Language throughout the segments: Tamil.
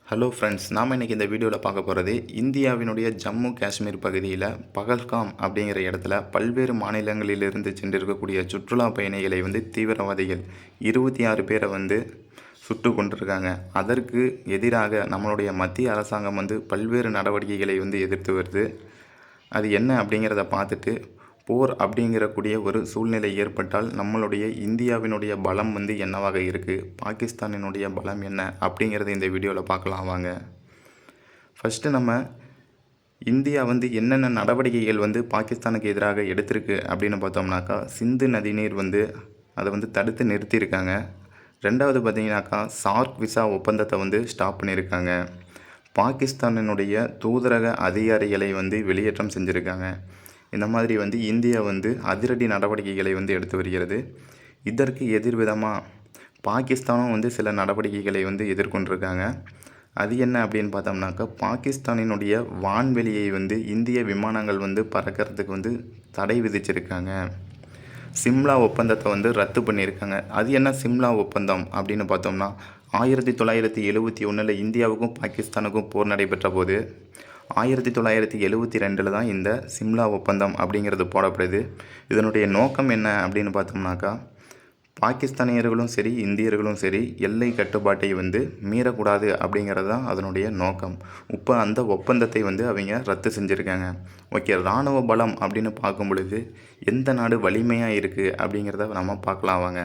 ஹலோ ஃப்ரெண்ட்ஸ், நாம் இன்றைக்கி இந்த வீடியோவில் பார்க்க போகிறது இந்தியாவினுடைய ஜம்மு காஷ்மீர் பகுதியில் பகல்காம் அப்படிங்கிற இடத்துல பல்வேறு மாநிலங்களிலிருந்து சென்றிருக்கக்கூடிய சுற்றுலா பயணிகளை தீவிரவாதிகள் 26 பேரை சுட்டு கொண்டிருக்காங்க. அதற்கு எதிராக நம்மளுடைய மத்திய அரசாங்கம் பல்வேறு நடவடிக்கைகளை எதிர்த்து வருது. அது என்ன அப்படிங்கிறத பார்த்துட்டு போர் அப்படிங்கிறக்கூடிய ஒரு சூழ்நிலை ஏற்பட்டால் நம்மளுடைய இந்தியாவினுடைய பலம் என்னவாக இருக்குது, பாகிஸ்தானினுடைய பலம் என்ன அப்படிங்கிறத இந்த வீடியோவில் பார்க்கலாம் வாங்க. ஃபஸ்ட்டு நம்ம இந்தியா என்னென்ன நடவடிக்கைகள் பாகிஸ்தானுக்கு எதிராக எடுத்திருக்கு அப்படின்னு பார்த்தோம்னாக்கா, சிந்து நதிநீர் அதை தடுத்து நிறுத்தியிருக்காங்க. ரெண்டாவது பார்த்தீங்கன்னாக்கா, சார்க் விசா ஒப்பந்தத்தை ஸ்டாப் பண்ணியிருக்காங்க. பாகிஸ்தானினுடைய தூதரக அதிகாரிகளை வெளியேற்றம் செஞ்சுருக்காங்க. இந்த மாதிரி இந்தியா அதிரடி நடவடிக்கைகளை எடுத்து வருகிறது. இதற்கு எதிர்விதமாக பாகிஸ்தானும் சில நடவடிக்கைகளை எதிர்கொண்டிருக்காங்க. அது என்ன அப்படின்னு பார்த்தோம்னாக்கா, பாகிஸ்தானினுடைய வான்வெளியை இந்திய விமானங்கள் பறக்கிறதுக்கு தடை விதிச்சிருக்காங்க. சிம்லா ஒப்பந்தத்தை ரத்து பண்ணியிருக்காங்க. அது என்ன சிம்லா ஒப்பந்தம் அப்படின்னு பார்த்தோம்னா, 1971 இந்தியாவுக்கும் பாகிஸ்தானுக்கும் போர் நடைபெற்ற போது 1972 தான் இந்த சிம்லா ஒப்பந்தம் அப்படிங்கிறது போடப்படுது. இதனுடைய நோக்கம் என்ன அப்படின்னு பார்த்தோம்னாக்கா, பாகிஸ்தானியர்களும் சரி இந்தியர்களும் சரி எல்லை கட்டுப்பாட்டை மீறக்கூடாது அப்படிங்கிறது தான் அதனுடைய நோக்கம். இப்போ அந்த ஒப்பந்தத்தை அவங்க ரத்து செஞ்சுருக்காங்க. ஓகே, இராணுவ பலம் அப்படின்னு பார்க்கும் பொழுது எந்த நாடு வலிமையாக இருக்குது அப்படிங்கிறத நம்ம பார்க்கலாம் வாங்க.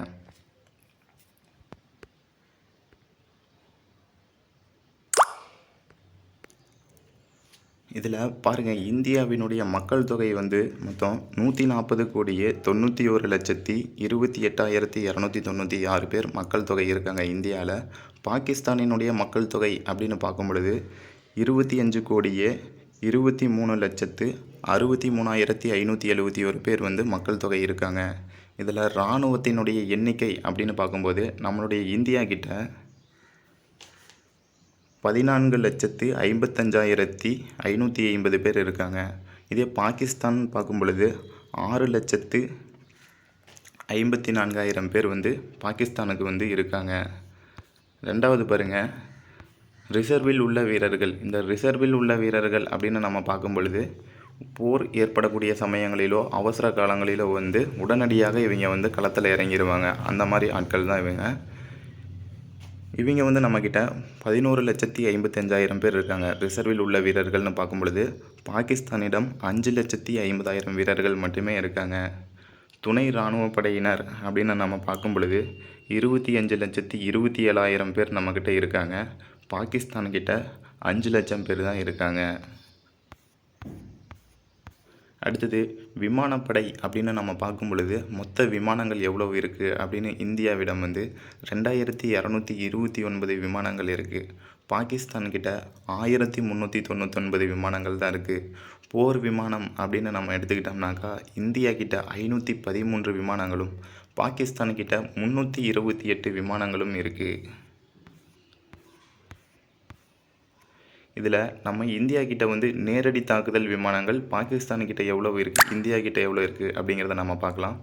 இதில் பாருங்கள், இந்தியாவினுடைய மக்கள் தொகை மொத்தம் 141,91,28,296 பேர் மக்கள் தொகை இருக்காங்க இந்தியாவில். பாகிஸ்தானினுடைய மக்கள் தொகை அப்படின்னு பார்க்கும் பொழுது 25,23,63,571 பேர் மக்கள் தொகை இருக்காங்க. இதில் இராணுவத்தினுடைய எண்ணிக்கை அப்படின்னு பார்க்கும்போது நம்மளுடைய இந்தியா கிட்ட 14,55,550 பேர் இருக்காங்க. இதே பாகிஸ்தான் பார்க்கும் பொழுது 6,54,000 பேர் பாகிஸ்தானுக்கு இருக்காங்க. ரெண்டாவது பாருங்கள், ரிசர்வில் உள்ள வீரர்கள். இந்த ரிசர்வில் உள்ள வீரர்கள் அப்படின்னு நம்ம பார்க்கும் பொழுது போர் ஏற்படக்கூடிய சமயங்களிலோ அவசர காலங்களிலோ உடனடியாக இவங்க களத்தில் இறங்கிடுவாங்க. அந்த மாதிரி ஆட்கள் தான் இவங்க. நம்மக்கிட்ட 11,55,000 பேர் இருக்காங்க. ரிசர்வில் உள்ள வீரர்கள்னு பார்க்கும் பொழுது பாகிஸ்தானிடம் 5,50,000 வீரர்கள் மட்டுமே இருக்காங்க. துணை இராணுவ படையினர் அப்படின்னு நம்ம பார்க்கும் பொழுது 25,27,000 பேர் நம்மக்கிட்ட இருக்காங்க. பாகிஸ்தான்கிட்ட 5 லட்சம் பேர் தான் இருக்காங்க. அடுத்தது விமானப்படை அப்படின்னு நம்ம பார்க்கும் பொழுது மொத்த விமானங்கள் எவ்வளவு இருக்குது அப்படின்னு இந்தியாவிடம் 2,229 விமானங்கள் இருக்குது. பாகிஸ்தான்கிட்ட 1,399 விமானங்கள் தான் இருக்குது. போர் விமானம் அப்படின்னு நம்ம எடுத்துக்கிட்டோம்னாக்கா, இந்தியா கிட்ட 513 விமானங்களும் பாகிஸ்தான்கிட்ட 328 விமானங்களும் இருக்குது. இதில் நம்ம இந்தியா கிட்ட நேரடி தாக்குதல் விமானங்கள் பாகிஸ்தான்கிட்ட எவ்வளோ இருக்குது, இந்தியா கிட்ட எவ்வளோ இருக்குது அப்படிங்கிறத நம்ம பார்க்கலாம்.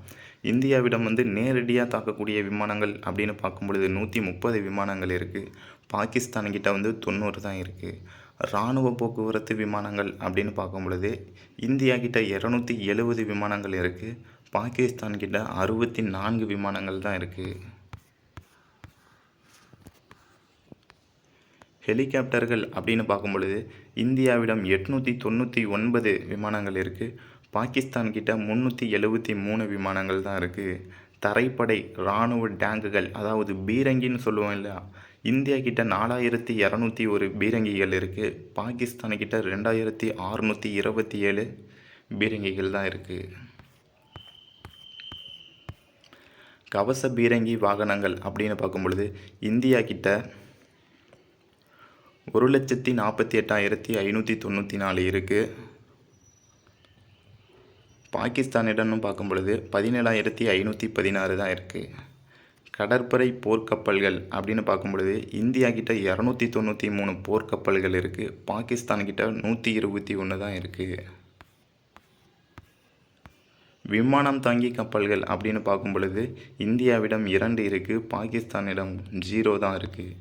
இந்தியாவிடம் நேரடியாக தாக்கக்கூடிய விமானங்கள் அப்படின்னு பார்க்கும் பொழுது 130 விமானங்கள் இருக்குது. பாகிஸ்தான்கிட்ட 90 தான் இருக்குது. இராணுவ போக்குவரத்து விமானங்கள் அப்படின்னு பார்க்கும் பொழுது இந்தியா கிட்ட 270 விமானங்கள் இருக்குது. பாகிஸ்தான்கிட்ட 64 விமானங்கள் தான் இருக்குது. ஹெலிகாப்டர்கள் அப்படின்னு பார்க்கும் பொழுது இந்தியாவிடம் 899 விமானங்கள் இருக்குது. பாகிஸ்தான்கிட்ட 373 விமானங்கள் தான் இருக்குது. தரைப்படை இராணுவ டேங்குகள், அதாவது பீரங்கின்னு சொல்லுவோம் இல்லையா, இந்தியா கிட்ட 4,201 பீரங்கிகள் இருக்குது. பாகிஸ்தான்கிட்ட 2,627 பீரங்கிகள் தான் இருக்குது. கவச பீரங்கி வாகனங்கள் அப்படின்னு பார்க்கும் பொழுது இந்தியா கிட்ட 1,48,594 இருக்குது. பாகிஸ்தானிடம்னு பார்க்கும் பொழுது 17,516 தான் இருக்குது. கடற்படை போர்க்கப்பல்கள் அப்படின்னு பார்க்கும் பொழுது இந்தியா கிட்ட 293 போர்க்கப்பல்கள் இருக்குது. பாகிஸ்தான்கிட்ட 121 தான் இருக்குது. விமானம் தாங்கி கப்பல்கள் அப்படின்னு பார்க்கும் பொழுது இந்தியாவிடம் 2 இருக்குது. பாகிஸ்தானிடம் 0 தான் இருக்குது.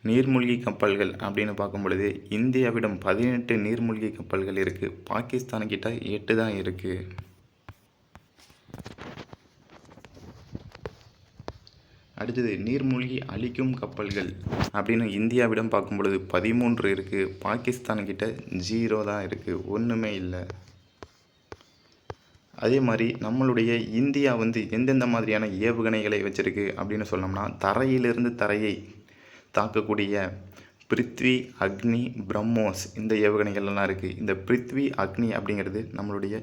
நீர்மூழ்கி கப்பல்கள் அப்படின்னு பார்க்கும் பொழுது இந்தியாவிடம் 18 நீர்மூழ்கி கப்பல்கள் இருக்குது. பாகிஸ்தான்கிட்ட 8 தான் இருக்குது. அடுத்தது நீர்மூழ்கி அழிக்கும் கப்பல்கள் அப்படின்னு இந்தியாவிடம் பார்க்கும் பொழுது 13 இருக்குது. பாகிஸ்தான்கிட்ட 0 தான் இருக்குது, ஒன்றுமே இல்லை. அதே மாதிரி நம்மளுடைய இந்தியா எந்தெந்த மாதிரியான ஏவுகணைகளை வச்சுருக்கு அப்படின்னு சொன்னோம்னா, தரையிலிருந்து தரையை தாக்கக்கூடிய பிருத்வி, அக்னி, பிரம்மோஸ் இந்த ஏவுகணைகள்லாம் இருக்குது. இந்த பிருத்வி, அக்னி அப்படிங்கிறது நம்மளுடைய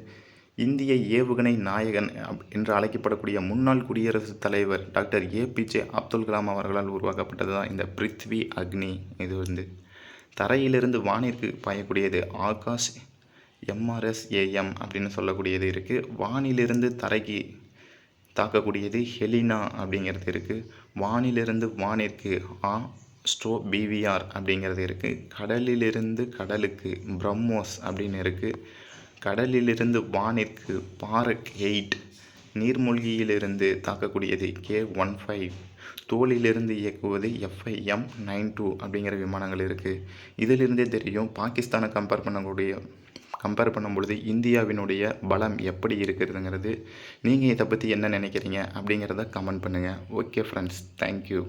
இந்திய ஏவுகணை நாயகன் என்று அழைக்கப்படக்கூடிய முன்னாள் குடியரசுத் தலைவர் டாக்டர் ஏபிஜே அப்துல் கலாம் அவர்களால் உருவாக்கப்பட்டது தான் இந்த பிருத்வி, அக்னி. இது தரையிலிருந்து வானிற்கு பாயக்கூடியது ஆகாஷ் MRSAM அப்படின்னு சொல்லக்கூடியது இருக்குது. வானிலிருந்து தரைக்கு தாக்கக்கூடியது ஹெலினா அப்படிங்கிறது இருக்குது. வானிலிருந்து வானிற்கு BVR அப்படிங்கிறது இருக்குது. கடலிலிருந்து கடலுக்கு பிரம்மோஸ் அப்படின்னு இருக்குது. கடலிலிருந்து வானிற்கு பாரக் 8, நீர்மூழ்கியிலிருந்து தாக்கக்கூடியது K-15, தோலிலிருந்து இயக்குவது FIM-92 அப்படிங்கிற விமானங்கள் இருக்குது. இதிலிருந்தே தெரியும் பாகிஸ்தானை கம்பேர் பண்ணும்பொழுது இந்தியாவினுடைய பலம் எப்படி இருக்கிறதுங்கிறது. நீங்கள் இதை பற்றி என்ன நினைக்கிறீங்க அப்படிங்கிறத கமெண்ட் பண்ணுங்கள். Okay friends, thank you.